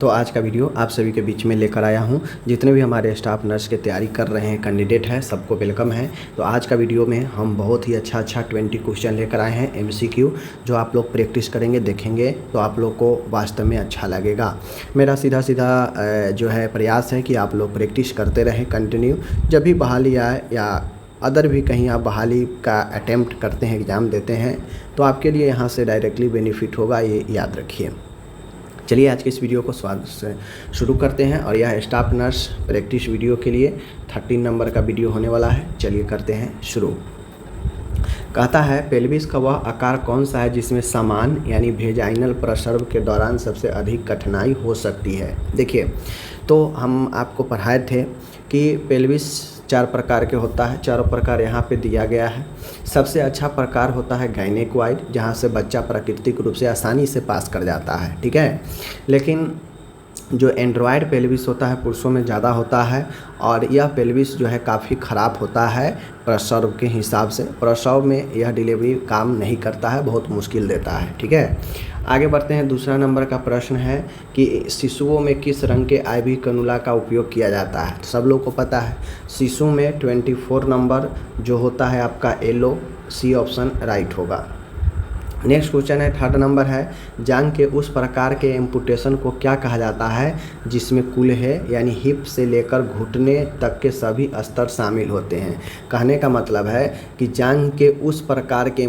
तो आज का वीडियो आप सभी के बीच में लेकर आया हूं। जितने भी हमारे स्टाफ नर्स की तैयारी कर रहे हैं कैंडिडेट हैं, सबको वेलकम है। तो आज का वीडियो में हम बहुत ही अच्छा 20 क्वेश्चन लेकर आए हैं एमसीक्यू, जो आप लोग प्रैक्टिस करेंगे, देखेंगे तो आप लोग को वास्तव में अच्छा लगेगा। मेरा सीधा जो है प्रयास है कि आप लोग प्रैक्टिस करते रहें कंटिन्यू। जब भी बहाली आए या अदर भी कहीं आप बहाली का अटैम्प्ट करते हैं, एग्ज़ाम देते हैं, तो आपके लिए यहाँ से डायरेक्टली बेनिफिट होगा, ये याद रखिए। चलिए आज के इस वीडियो को स्वागत से शुरू करते हैं और यह स्टाफ नर्स प्रैक्टिस वीडियो के लिए 13 नंबर का वीडियो होने वाला है। चलिए करते हैं शुरू। कहता है पेल्विस का वह आकार कौन सा है जिसमें समान यानी वेजाइनल प्रसव के दौरान सबसे अधिक कठिनाई हो सकती है। देखिए, तो हम आपको पढ़ाए थे कि पेल्विस 4 प्रकार के होता है। चारों प्रकार यहाँ पे दिया गया है। सबसे अच्छा प्रकार होता है गायनेकोइड, जहाँ से बच्चा प्राकृतिक रूप से आसानी से पास कर जाता है, ठीक है। लेकिन जो एंड्रॉयड पेल्विस होता है पुरुषों में ज़्यादा होता है, और यह पेल्विस जो है काफ़ी ख़राब होता है प्रसव के हिसाब से। प्रसव में यह डिलीवरी काम नहीं करता है, बहुत मुश्किल देता है, ठीक है। आगे बढ़ते हैं। दूसरा नंबर का प्रश्न है कि शिशुओं में किस रंग के आईवी कैनुला का उपयोग किया जाता है। सब लोग को पता है, शिशु में 24 नंबर जो होता है आपका येलो, सी ऑप्शन राइट होगा। नेक्स्ट क्वेश्चन है 3rd नंबर है, जांघ के उस प्रकार के एम्पुटेशन को क्या कहा जाता है जिसमें कूल्हे यानी हिप से लेकर घुटने तक के सभी स्तर शामिल होते हैं। कहने का मतलब है कि जांघ के उस प्रकार के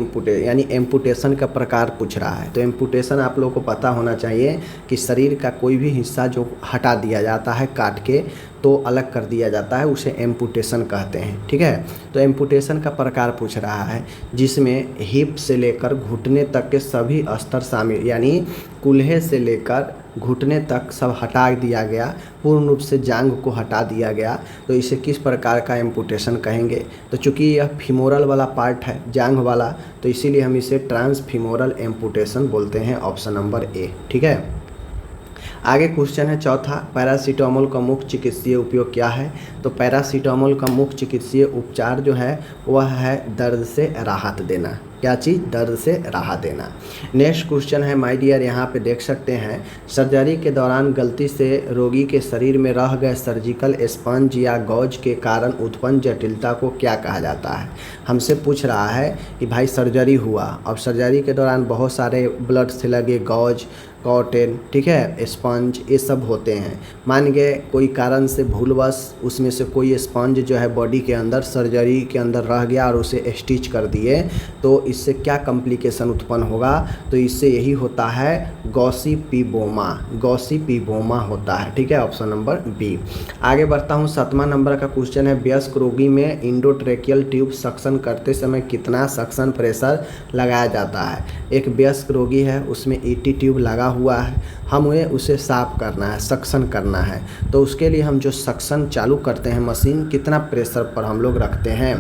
एम्पुटेशन का प्रकार पूछ रहा है। तो एम्पुटेशन आप लोगों को पता होना चाहिए कि शरीर का कोई भी हिस्सा जो हटा दिया जाता है, काट के तो अलग कर दिया जाता है, उसे एम्पुटेशन कहते हैं, ठीक है। तो एम्पुटेशन का प्रकार पूछ रहा है जिसमें हिप से लेकर घुटने तक के सभी स्तर शामिल, यानी कूल्हे से लेकर घुटने तक सब हटा दिया गया, पूर्ण रूप से जांघ को हटा दिया गया, तो इसे किस प्रकार का एम्पुटेशन कहेंगे। तो चूँकि यह फीमोरल वाला पार्ट है, जांघ वाला, तो इसीलिए हम इसे ट्रांसफीमोरल एम्पुटेशन बोलते हैं, ऑप्शन नंबर ए, ठीक है। आगे क्वेश्चन है 4था, पैरासीटामोल का मुख्य चिकित्सीय उपयोग क्या है। तो पैरासीटामोल का मुख्य चिकित्सीय उपचार जो है वह है दर्द से राहत देना। क्या चीज़? दर्द से राहत देना। नेक्स्ट क्वेश्चन है माय डियर, यहाँ पे देख सकते हैं, सर्जरी के दौरान गलती से रोगी के शरीर में रह गए सर्जिकल स्पंज या गॉज के कारण उत्पन्न जटिलता को क्या कहा जाता है। हमसे पूछ रहा है कि भाई सर्जरी हुआ, अब सर्जरी के दौरान बहुत सारे ब्लड से लगे गॉज, कॉटन, ठीक है, स्पंज, ये सब होते हैं। मान गए कोई कारण से भूलवश उसमें से कोई स्पंज जो है बॉडी के अंदर, सर्जरी के अंदर रह गया और उसे स्टिच कर दिए, तो इससे क्या कॉम्प्लिकेशन उत्पन्न होगा। तो इससे यही होता है गॉसिपिबोमा, गॉसिपिबोमा होता है, ठीक है, ऑप्शन नंबर बी। आगे बढ़ता हूँ। 7वां नंबर का क्वेश्चन है, वयस्क रोगी में इंडोट्रेकियल ट्यूब सक्शन करते समय कितना सक्शन प्रेशर लगाया जाता है। एक वयस्क रोगी है, उसमें ईटी ट्यूब लगा हुआ है, हमें उसे साफ करना है, सक्शन करना है, तो उसके लिए हम जो सक्शन चालू करते हैं मशीन, कितना प्रेशर पर हम लोग रखते हैं।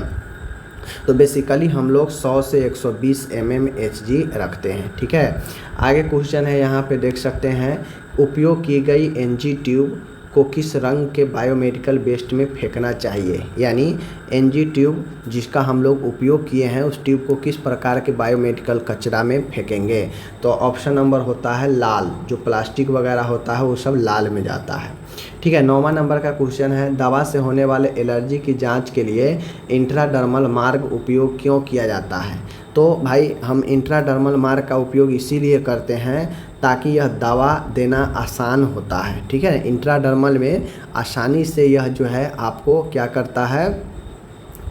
तो बेसिकली हम लोग 100 से 120 mmHg रखते हैं, ठीक है। आगे क्वेश्चन है, यहाँ पे देख सकते हैं, उपयोग की गई एनजी ट्यूब को किस रंग के बायोमेडिकल वेस्ट में फेंकना चाहिए। यानी एनजी ट्यूब जिसका हम लोग उपयोग किए हैं, उस ट्यूब को किस प्रकार के बायोमेडिकल कचरा में फेंकेंगे। तो ऑप्शन नंबर होता है लाल, जो प्लास्टिक वगैरह होता है वो सब लाल में जाता है, ठीक है। 9वां नंबर का क्वेश्चन है, दवा से होने वाले एलर्जी की जांच के लिए इंट्राडर्मल मार्ग उपयोग क्यों किया जाता है। तो भाई हम इंट्राडर्मल मार्ग का उपयोग इसीलिए करते हैं ताकि यह दवा देना आसान होता है, ठीक है। इंट्राडर्मल में आसानी से यह जो है आपको क्या करता है,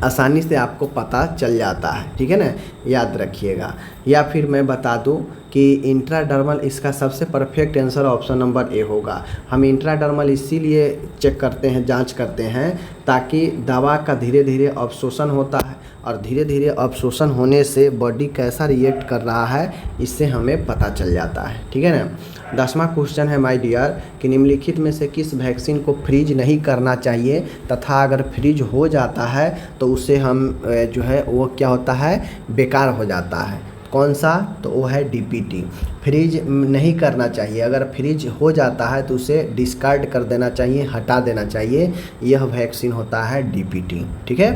आसानी से आपको पता चल जाता है, ठीक है ना, याद रखिएगा। या फिर मैं बता दूं कि इंट्राडर्मल, इसका सबसे perfect answer option number A होगा। हम इंट्राडर्मल इसीलिए चेक करते हैं, जांच करते हैं, ताकि दवा का धीरे धीरे अवशोषण होता है, और धीरे धीरे अवशोषण होने से बॉडी कैसा रिएक्ट कर रहा है इससे हमें पता चल जाता है, ठीक है ना। 10वां क्वेश्चन है माय डियर कि निम्नलिखित में से किस वैक्सीन को फ्रीज नहीं करना चाहिए, तथा अगर फ्रीज हो जाता है तो उसे हम जो है वो क्या होता है, बेकार हो जाता है। कौन सा? तो वो है डीपीटी। फ्रीज नहीं करना चाहिए, अगर फ्रीज हो जाता है तो उसे डिस्कार्ड कर देना चाहिए, हटा देना चाहिए। यह वैक्सीन होता है डीपीटी, ठीक है।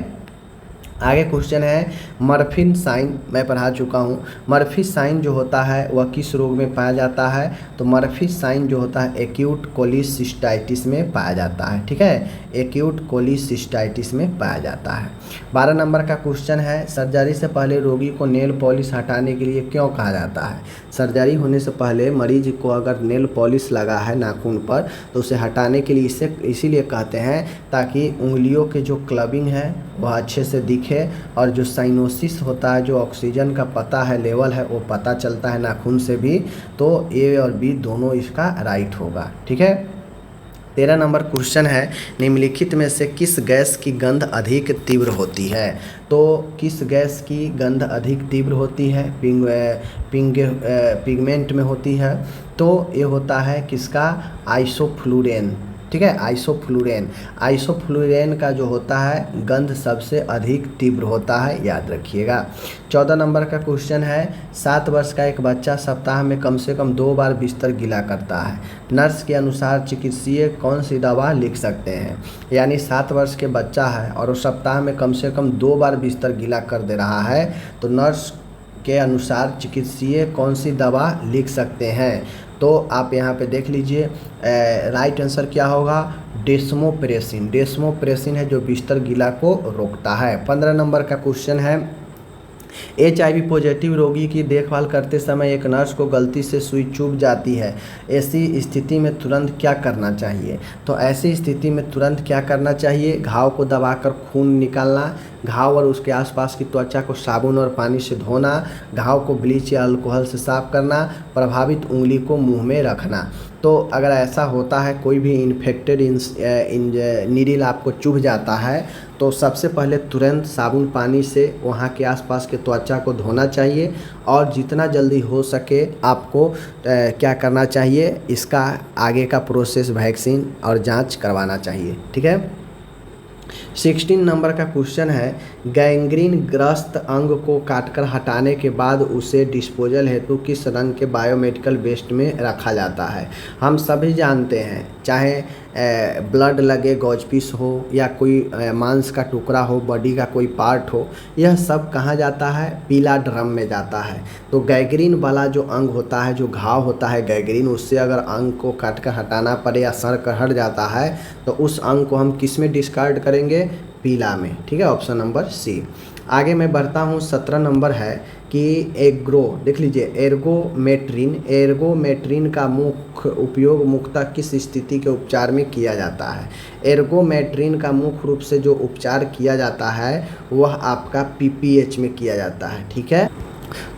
आगे क्वेश्चन है मर्फिन साइन, मैं पढ़ा चुका हूँ। मर्फी साइन जो होता है वह किस रोग में पाया जाता है? तो मर्फी साइन जो होता है एक्यूट कोलिसिस्टाइटिस में पाया जाता है। ठीक है, एक्यूट कोलिसिस्टाइटिस में पाया जाता है। 12 नंबर का क्वेश्चन है सर्जरी से पहले रोगी को नेल पॉलिश हटाने के लिए क्यों कहा जाता है? सर्जरी होने से पहले मरीज को अगर नेल पॉलिश लगा है नाखून पर तो उसे हटाने के लिए इसीलिए कहते हैं ताकि उंगलियों के जो क्लबिंग है वह अच्छे से दिखे और जो साइनोसिस होता है, जो ऑक्सीजन का पता है लेवल है, वो पता चलता है नाखून से भी। तो ए और बी दोनों इसका राइट होगा। ठीक है। 13 नंबर क्वेश्चन है निम्नलिखित में से किस गैस की गंध अधिक तीव्र होती है? तो किस गैस की गंध अधिक तीव्र होती है? पिगमेंट में होती है। तो ये होता है किसका? आइसोफ्लुरेन। ठीक है, आइसोफ्लुरेन। आइसोफ्लुरेन का जो होता है गंध सबसे अधिक तीव्र होता है, याद रखिएगा। 14 नंबर का क्वेश्चन है 7 वर्ष का एक बच्चा सप्ताह में कम से कम 2 बार बिस्तर गीला करता है। नर्स के अनुसार चिकित्सकीय कौन सी दवा लिख सकते हैं? यानी 7 वर्ष के बच्चा है और वो सप्ताह में कम से कम 2 बार बिस्तर गीला कर दे रहा है, तो नर्स के अनुसार चिकित्सकीय कौन सी दवा लिख सकते हैं? तो आप यहाँ पे देख लीजिए, राइट आंसर क्या होगा? डेस्मोप्रेसिन। डेस्मोप्रेसिन है जो बिस्तर गीला को रोकता है। 15 नंबर का क्वेश्चन है HIV पॉजिटिव रोगी की देखभाल करते समय एक नर्स को गलती से सुई चुभ जाती है, ऐसी स्थिति में तुरंत क्या करना चाहिए? तो ऐसी स्थिति में तुरंत क्या करना चाहिए? घाव को दबाकर खून निकालना, घाव और उसके आसपास की त्वचा को साबुन और पानी से धोना, घाव को ब्लीच या अल्कोहल से साफ करना, प्रभावित उंगली को मुंह में रखना। तो अगर ऐसा होता है कोई भी इन्फेक्टेड नीडल आपको चुभ जाता है तो सबसे पहले तुरंत साबुन पानी से वहाँ के आसपास के त्वचा को धोना चाहिए और जितना जल्दी हो सके आपको क्या करना चाहिए? इसका आगे का प्रोसेस वैक्सीन और जांच करवाना चाहिए। ठीक है। 16 नंबर का क्वेश्चन है गैंग्रीन ग्रस्त अंग को काटकर हटाने के बाद उसे डिस्पोजल हेतु किस रंग के बायोमेडिकल वेस्ट में रखा जाता है? हम सभी जानते हैं, चाहे ब्लड लगे, गॉज पीस हो या कोई मांस का टुकड़ा हो, बॉडी का कोई पार्ट हो, यह सब कहाँ जाता है? पीला ड्रम में जाता है। तो गैंग्रीन वाला जो अंग होता है, जो घाव होता है गैंग्रीन, उससे अगर अंग को काट कर हटाना पड़े या सड़ कर हट जाता है तो उस अंग को हम किस में डिस्कार्ड करेंगे? पीला में। ठीक है, ऑप्शन नंबर सी। आगे मैं बढ़ता हूँ। 17 नंबर है कि एग्रो, देख लीजिए, एर्गोमेट्रिन। एर्गोमेट्रिन का मुख्य उपयोग मुख्यतः किस स्थिति के उपचार में किया जाता है? एर्गोमेट्रिन का मुख्य रूप से जो उपचार किया जाता है वह आपका PPH में किया जाता है। ठीक है,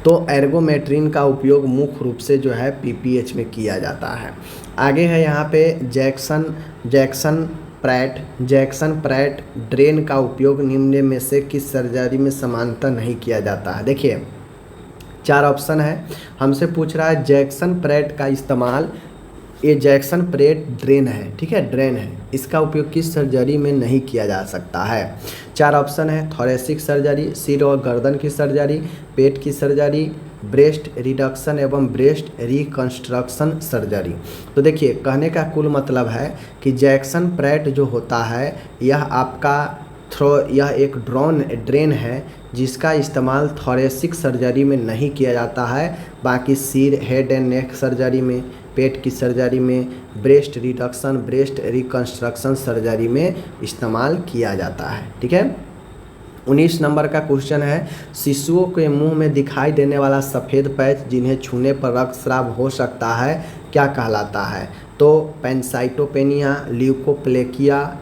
तो एर्गोमेट्रिन का उपयोग मुख्य रूप से जो है PPH में किया जाता है। आगे है यहाँ पे जैक्सन प्रैट ड्रेन का उपयोग निम्न में से किस सर्जरी में समानता नहीं किया जाता है? देखिए 4 ऑप्शन है, हमसे पूछ रहा है जैक्सन प्रैट का इस्तेमाल, ये जैक्सन प्रैट ड्रेन है। ठीक है, ड्रेन है, इसका उपयोग किस सर्जरी में नहीं किया जा सकता है? 4 ऑप्शन है, थोरेसिक सर्जरी, सिर और गर्दन की सर्जरी, पेट की सर्जरी, ब्रेस्ट रिडक्शन एवं ब्रेस्ट रिकंस्ट्रक्शन सर्जरी। तो देखिए कहने का कुल मतलब है कि जैक्सन प्रैट जो होता है यह आपका यह एक ड्रेन है जिसका इस्तेमाल थोरेसिक सर्जरी में नहीं किया जाता है, बाकी सिर, हेड एंड नेक सर्जरी में, पेट की सर्जरी में, breast reduction, breast reconstruction surgery में इस्तेमाल किया जाता है। ठीक है। 19 नंबर का क्वेश्चन है शिशुओं के मुंह में दिखाई देने वाला सफ़ेद पैच जिन्हें छूने पर रक्तस्राव हो सकता है क्या कहलाता है? तो पेनसाइटोपेनिया,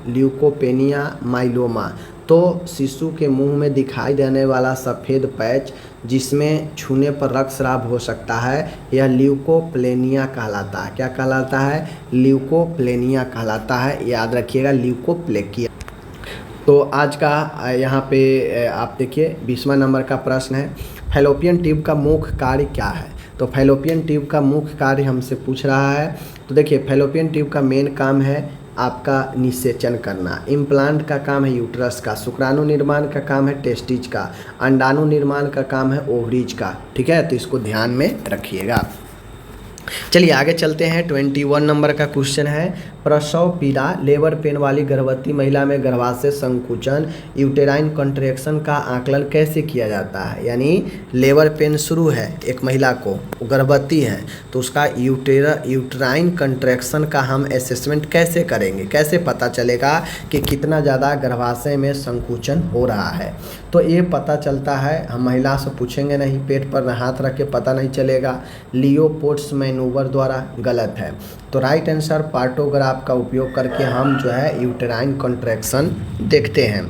ल्यूकोपेनिया, माइलोमा। तो शिशु के मुंह में दिखाई देने वाला सफ़ेद पैच जिसमें छूने पर रक्तस्राव हो सकता है यह ल्यूकोप्लेनिया कहलाता है। क्या कहलाता है? ल्यूकोप्लेनिया कहलाता है, याद रखिएगा, ल्यूकोप्लेकिया। तो आज का यहाँ पे आप देखिए 20वां नंबर का प्रश्न है फैलोपियन ट्यूब का मुख्य कार्य क्या है? तो फैलोपियन ट्यूब का मुख्य कार्य हमसे पूछ रहा है। तो देखिए फैलोपियन ट्यूब का मेन काम है आपका निषेचन करना, इम्प्लांट का काम है यूट्रस का, शुक्राणु निर्माण का काम है टेस्टिज का, अंडाणु निर्माण का काम है ओवरीज का। ठीक है, तो इसको ध्यान में रखिएगा। चलिए आगे चलते हैं। 21 नंबर का क्वेश्चन है, प्रसव पीड़ा लेबर पेन वाली गर्भवती महिला में गर्भाशय संकुचन यूटेराइन कॉन्ट्रैक्शन का आकलन कैसे किया जाता है। यानी लेबर पेन शुरू है, एक महिला को गर्भवती है, तो उसका यूटेराइन कॉन्ट्रैक्शन का हम असेसमेंट कैसे करेंगे, कैसे पता चलेगा कि कितना ज़्यादा गर्भाशय में संकुचन हो रहा है। तो ये पता चलता है, हम महिला से पूछेंगे नहीं, पेट पर हाथ रख के पता नहीं चलेगा, लियोपोल्ड्स मैनूवर द्वारा गलत है। तो राइट आंसर पार्टोग्राफ का उपयोग करके हम जो है यूटेराइन कॉन्ट्रैक्शन देखते हैं।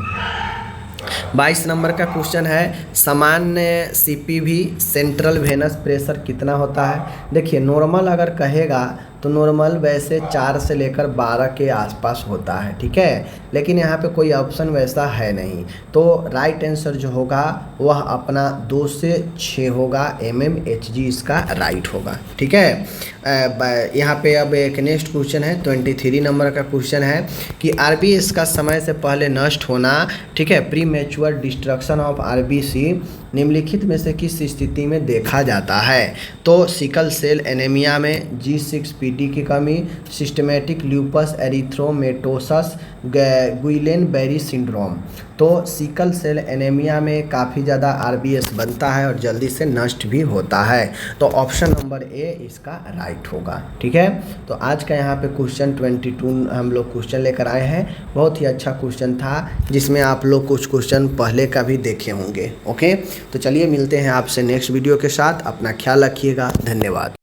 22 नंबर का क्वेश्चन है, सामान्य सीपीवी सेंट्रल वेनस प्रेशर कितना होता है। देखिए नॉर्मल अगर कहेगा तो नॉर्मल वैसे 4 से लेकर 12 के आसपास होता है, ठीक है, लेकिन यहाँ पे कोई ऑप्शन वैसा है नहीं। तो राइट आंसर जो होगा वह अपना 2 से 6 होगा, mmHg इसका राइट होगा, ठीक है। यहाँ पे अब एक नेक्स्ट क्वेश्चन है, 23 नंबर का क्वेश्चन है कि RBS का समय से पहले नष्ट होना, ठीक है, pre mature destruction of RBC निम्नलिखित में से किस स्थिति में देखा जाता है। तो सिकल सेल एनीमिया में, G6PD की कमी, systematic lupus erythematosus, Guillain Barre syndrome. तो सिकल सेल एनीमिया में काफ़ी ज़्यादा RBS बनता है और जल्दी से नष्ट भी होता है। तो ऑप्शन नंबर ए इसका राइट होगा, ठीक है। तो आज का यहाँ पे क्वेश्चन 22 हम लोग क्वेश्चन लेकर आए हैं। बहुत ही अच्छा क्वेश्चन था, जिसमें आप लोग कुछ क्वेश्चन पहले का भी देखे होंगे। ओके, तो चलिए मिलते हैं आपसे नेक्स्ट वीडियो के साथ। अपना ख्याल रखिएगा, धन्यवाद।